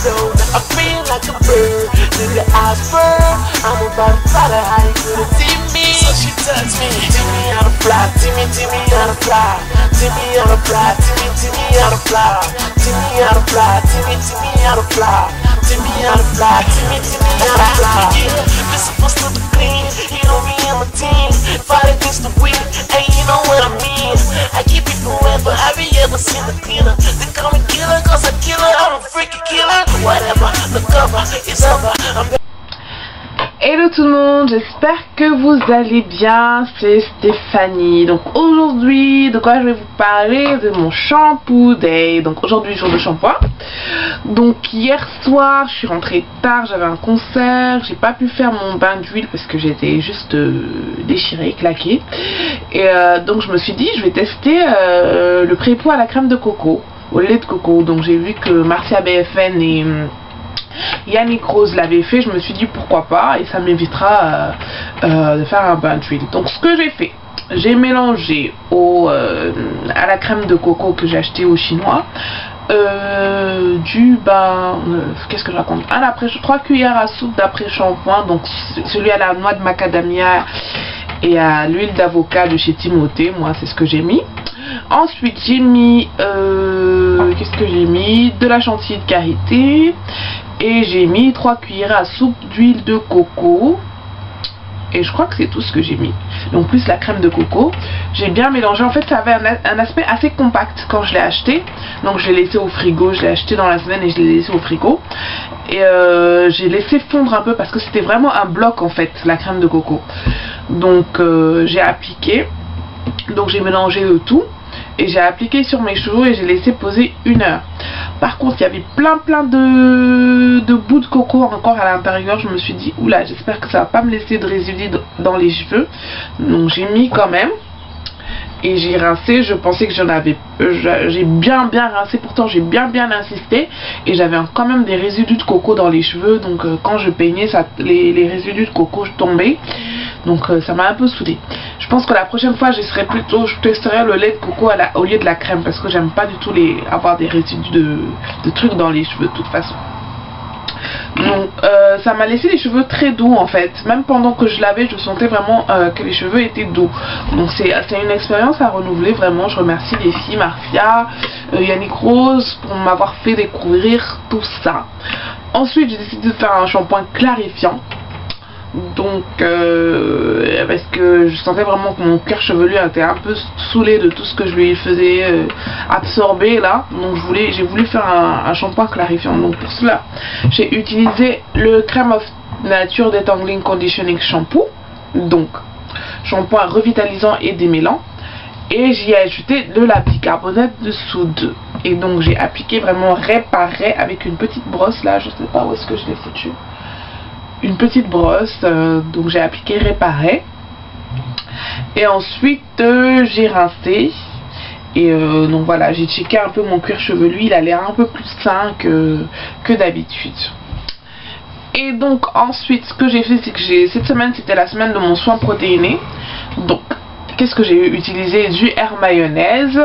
flow. I feel like a bird, nigga I burn. I'm about to fly the high, you couldn't see me. So she touched me, teach me how to fly, teach me how to fly, teach me how to fly, teach me how to fly, teach me how to fly, teach me how to fly, teach me how to fly, teach me how to fly. Yeah, this supposed to be clean, you know me and my team, fight against the wind, and you know what I mean. I keep it forever, have you ever seen the killer? They call me killer cause I kill her, I'm a freaking killer. Whatever, the cover is over, I'm Hello tout le monde, j'espère que vous allez bien, c'est Stéphanie. Donc aujourd'hui, de quoi je vais vous parler? De mon shampoo day. Donc aujourd'hui, jour de shampoing. Donc hier soir, je suis rentrée tard, j'avais un concert, j'ai pas pu faire mon bain d'huile parce que j'étais juste déchirée, claquée. Et donc je me suis dit, je vais tester le pré-pot à la crème de coco, au lait de coco. Donc j'ai vu que Marcia BFN et Yannick Rose l'avait fait, je me suis dit pourquoi pas, et ça m'évitera de faire un bain d'huile. Donc ce que j'ai fait, j'ai mélangé à la crème de coco que j'ai acheté au chinois qu'est-ce que je raconte, 3 cuillères à soupe d'après shampoing, donc celui à la noix de macadamia et à l'huile d'avocat de chez Timothée. Moi c'est ce que j'ai mis. Ensuite j'ai mis qu'est-ce que j'ai mis, de la chantilly de karité, et j'ai mis 3 cuillères à soupe d'huile de coco, et je crois que c'est tout ce que j'ai mis. Donc plus la crème de coco, j'ai bien mélangé. En fait ça avait un aspect assez compact quand je l'ai acheté, donc je l'ai laissé au frigo. Je l'ai acheté dans la semaine et je l'ai laissé au frigo, et j'ai laissé fondre un peu parce que c'était vraiment un bloc en fait, la crème de coco. Donc j'ai appliqué, donc j'ai mélangé le tout et j'ai appliqué sur mes cheveux et j'ai laissé poser 1 heure. Par contre il y avait plein de bouts de coco encore à l'intérieur. Je me suis dit oula, j'espère que ça va pas me laisser de résidus dans les cheveux, donc j'ai mis quand même et j'ai rincé. Je pensais que j'en avais, j'ai bien rincé, pourtant j'ai bien insisté, et j'avais quand même des résidus de coco dans les cheveux. Donc quand je peignais ça, les résidus de coco tombaient, donc ça m'a un peu saoulée. Je pense que la prochaine fois je testerai le lait de coco au lieu de la crème, parce que j'aime pas du tout avoir des résidus de trucs dans les cheveux de toute façon. Donc ça m'a laissé les cheveux très doux en fait. Même pendant que je lavais, je sentais vraiment que les cheveux étaient doux. Donc c'est une expérience à renouveler vraiment. Je remercie les filles Marcia, Yannick Rose pour m'avoir fait découvrir tout ça. Ensuite j'ai décidé de faire un shampoing clarifiant. Donc parce que je sentais vraiment que mon cuir chevelu était un peu saoulé de tout ce que je lui faisais absorber là. Donc j'ai voulu faire un shampoing clarifiant. Donc pour cela j'ai utilisé le Crème of Nature Detangling Conditioning Shampoo, donc shampoing revitalisant et démêlant, et j'y ai ajouté de la bicarbonate de soude. Et donc j'ai appliqué vraiment réparé avec une petite brosse là, je sais pas où est-ce que je l'ai foutu, une petite brosse. Donc j'ai appliqué réparé, et ensuite j'ai rincé, et donc voilà, j'ai checké un peu mon cuir chevelu, il a l'air un peu plus sain que d'habitude. Et donc ensuite ce que j'ai fait, c'est que cette semaine c'était la semaine de mon soin protéiné. Donc qu'est-ce que j'ai utilisé? Du air mayonnaise,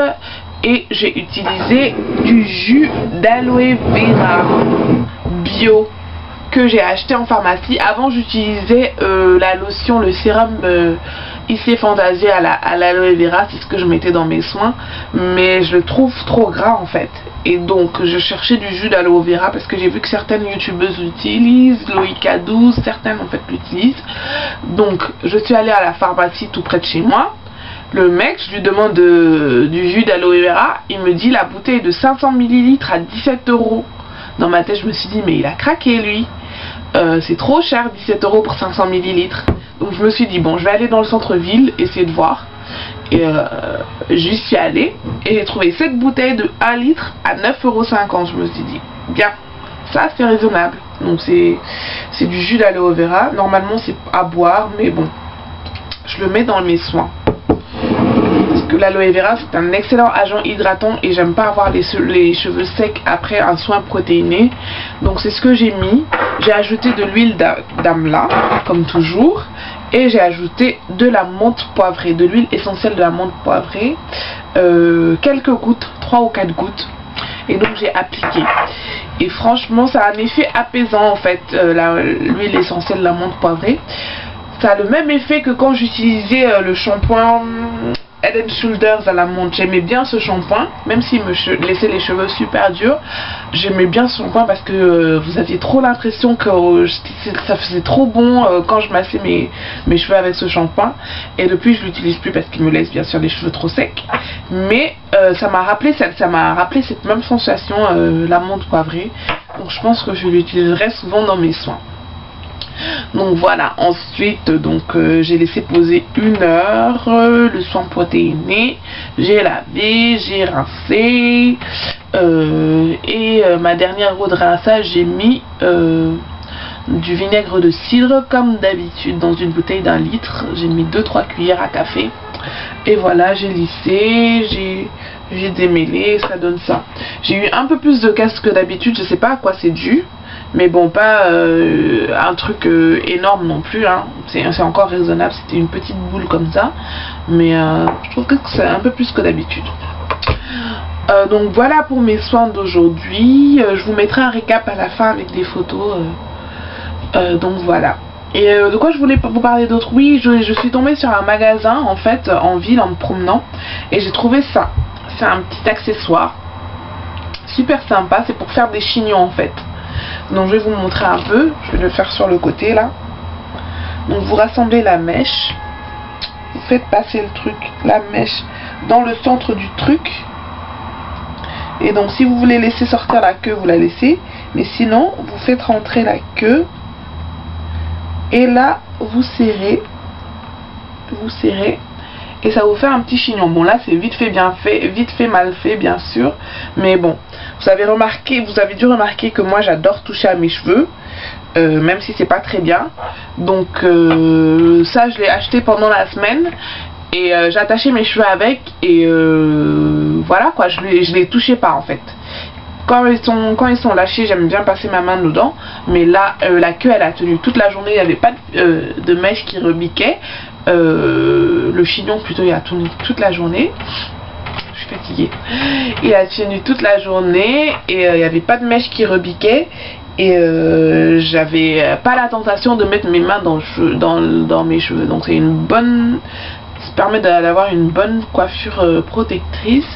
et j'ai utilisé du jus d'aloe vera bio que j'ai acheté en pharmacie. Avant j'utilisais la lotion, le sérum IC Fantasia à l'aloe vera, c'est ce que je mettais dans mes soins, mais je le trouve trop gras en fait, et donc je cherchais du jus d'aloe vera parce que j'ai vu que certaines youtubeuses l'utilisent, Loïka 12, certaines en fait l'utilisent. Donc je suis allée à la pharmacie tout près de chez moi. Le mec, je lui demande du jus d'aloe vera, il me dit la bouteille de 500 ml à 17 €. Dans ma tête je me suis dit mais il a craqué lui, c'est trop cher 17 € pour 500 ml. Donc je me suis dit bon, je vais aller dans le centre-ville essayer de voir, et j'y suis allée et j'ai trouvé cette bouteille de 1 litre à 9,50 €. Je me suis dit bien, ça c'est raisonnable. Donc c'est du jus d'aloe vera, normalement c'est à boire, mais bon, je le mets dans mes soins parce que l'aloe vera c'est un excellent agent hydratant et j'aime pas avoir les cheveux secs après un soin protéiné. Donc c'est ce que j'ai mis. J'ai ajouté de l'huile d'amla comme toujours, et j'ai ajouté de la menthe poivrée, de l'huile essentielle de la menthe poivrée, quelques gouttes, 3 ou 4 gouttes, et donc j'ai appliqué. Et franchement ça a un effet apaisant en fait, l'huile essentielle d'amande poivrée. Ça a le même effet que quand j'utilisais le shampoing Head & Shoulders à l'amande. J'aimais bien ce shampoing, même s'il me laissait les cheveux super durs. J'aimais bien ce shampoing parce que vous aviez trop l'impression que ça faisait trop bon quand je massais mes cheveux avec ce shampoing. Et depuis je l'utilise plus parce qu'il me laisse bien sûr les cheveux trop secs. Mais ça m'a rappelé cette même sensation, l'amande poivrée. Donc je pense que je l'utiliserai souvent dans mes soins. Donc voilà, ensuite donc j'ai laissé poser 1 heure le soin protéiné, j'ai lavé, j'ai rincé et ma dernière eau de rinçage j'ai mis du vinaigre de cidre comme d'habitude dans une bouteille d'1 litre. J'ai mis 2-3 cuillères à café et voilà, j'ai lissé, j'ai démêlé, ça donne ça. J'ai eu un peu plus de casse que d'habitude, je sais pas à quoi c'est dû. Mais bon, pas un truc énorme non plus, hein. C'est encore raisonnable, c'était une petite boule comme ça. Mais je trouve que c'est un peu plus que d'habitude. Donc voilà pour mes soins d'aujourd'hui. Je vous mettrai un récap à la fin avec des photos. Donc voilà. Et de quoi je voulais vous parler d'autre? Oui, je suis tombée sur un magasin en fait en ville en me promenant. Et j'ai trouvé ça. C'est un petit accessoire. Super sympa, c'est pour faire des chignons en fait. Donc je vais vous montrer un peu, je vais le faire sur le côté là. Donc vous rassemblez la mèche, vous faites passer le truc, la mèche dans le centre du truc. Et donc si vous voulez laisser sortir la queue, vous la laissez. Mais sinon, vous faites rentrer la queue. Et là, vous serrez. Et ça vous fait un petit chignon. Bon là c'est vite fait bien fait, vite fait mal fait bien sûr. Mais bon, vous avez dû remarquer que moi j'adore toucher à mes cheveux. Même si c'est pas très bien. Donc ça je l'ai acheté pendant la semaine. Et j'ai attaché mes cheveux avec. Et voilà quoi, je les touchais pas en fait. Quand ils sont lâchés, j'aime bien passer ma main dedans. Mais là, la queue elle a tenu toute la journée. Il n'y avait pas de mèche qui rebiquait. Le chignon plutôt il a tenu toute la journée. Je suis fatiguée. Il a tenu toute la journée et il n'y avait pas de mèche qui rebiquait. Et j'avais pas la tentation de mettre mes mains dans mes cheveux. Donc c'est une bonne... Ça permet d'avoir une bonne coiffure protectrice.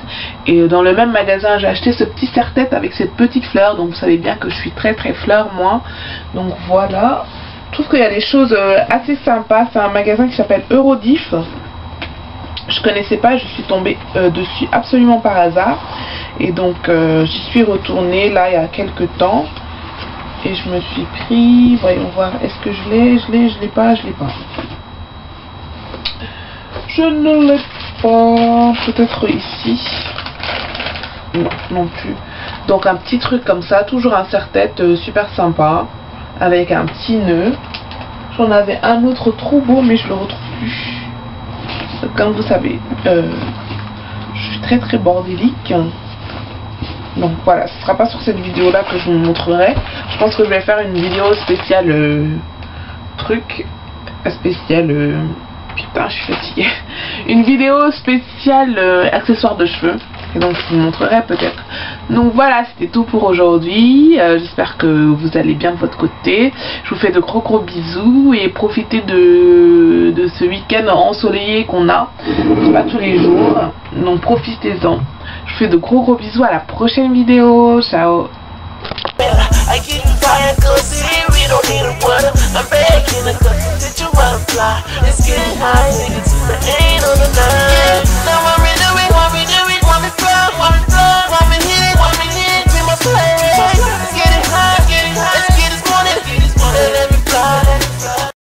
Et dans le même magasin j'ai acheté ce petit serre-tête avec cette petite fleur. Donc vous savez bien que je suis très fleur moi. Donc voilà. Je trouve qu'il y a des choses assez sympas. C'est un magasin qui s'appelle Eurodif. Je connaissais pas, je suis tombée dessus absolument par hasard. Et donc j'y suis retournée là il y a quelques temps. Et je me suis pris, voyons voir, est-ce que je l'ai pas. Je ne l'ai pas, peut-être ici. Non plus. Donc un petit truc comme ça, toujours un serre-tête super sympa. Avec un petit nœud. J'en avais un autre trop beau mais je le retrouve plus. Comme vous savez, je suis très bordélique. Donc voilà, ce sera pas sur cette vidéo là que je vous montrerai. Je pense que je vais faire une vidéo spéciale putain je suis fatiguée. Une vidéo spéciale accessoires de cheveux. Et donc je vous montrerai peut-être. Donc voilà, c'était tout pour aujourd'hui. J'espère que vous allez bien de votre côté. Je vous fais de gros bisous. Et profitez de ce week-end ensoleillé qu'on a. C'est pas tous les jours. Donc profitez-en. Je vous fais de gros bisous. À la prochaine vidéo. Ciao. I keep fire cause we don't need a water. I'm back in the cup, did you wanna fly? Let's get high, niggas, ain't on the night.